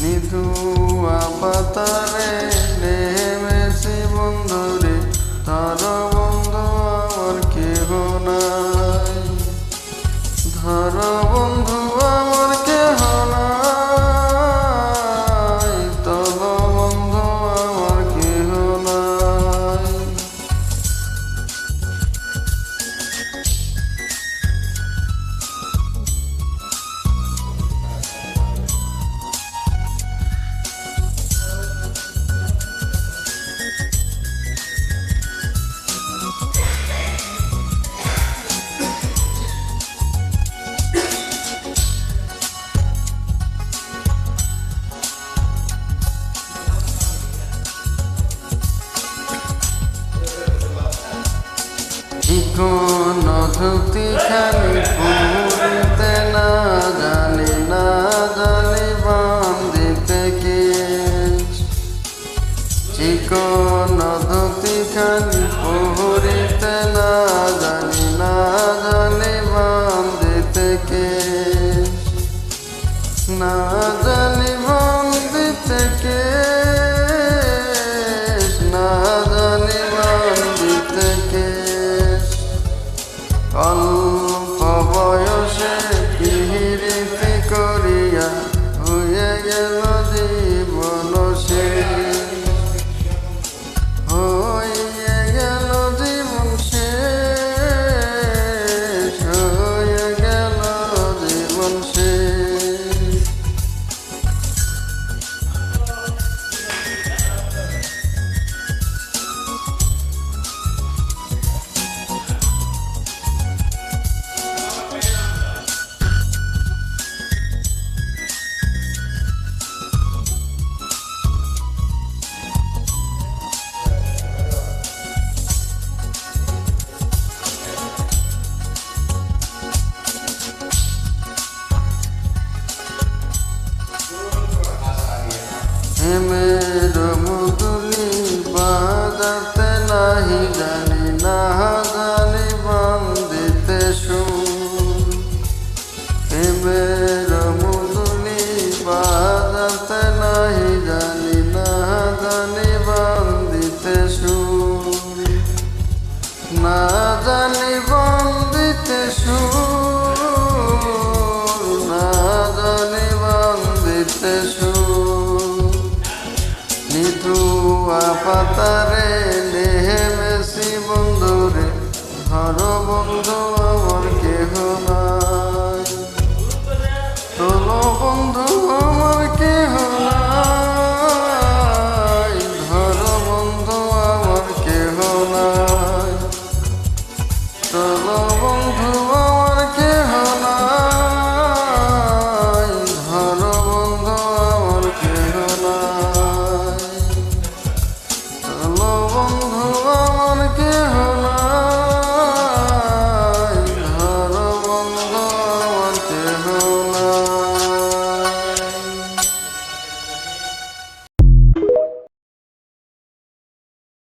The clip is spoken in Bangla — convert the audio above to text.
নিধুয়া পাতারে নেমেছি বন্ধুরে, ধর বন্ধু আমার কেহ নাই, ধর বন্ধু আমার কেহ নাই, তল বন্ধু আমার কেহ নাই। কোন ধুতি খালি পুরিতে না জানি, না জানি বান্ধিতে কে, চিকন ধুতি খালি পুরিতে না জানি, না জানি বান্ধিতে কে, না জানি বান্ধিতে কে, না জানি বান্ধিতে কে। অল্প বয়সে পিহিরিতি করিয়া হয়ে গেল জীবন শেষ, হয়ে গেল জীবন শেষ, হয়ে গেল জীবন শেষ। হেমের মুদুলি বাজাতে নাহি জানি, না জানি বান্ধিতে সুর, হেমের মুদুলি বাজাতে নাহি জানি, না জানি বান্ধিতে সুর, না জানি বান্ধিতে সুর, না জানি বান্ধিতে সুর। নিধুয়া পাতারে নেমেছি বন্ধুরে, ধর বন্ধু আমার কেহ নাই, তোলো বন্ধু।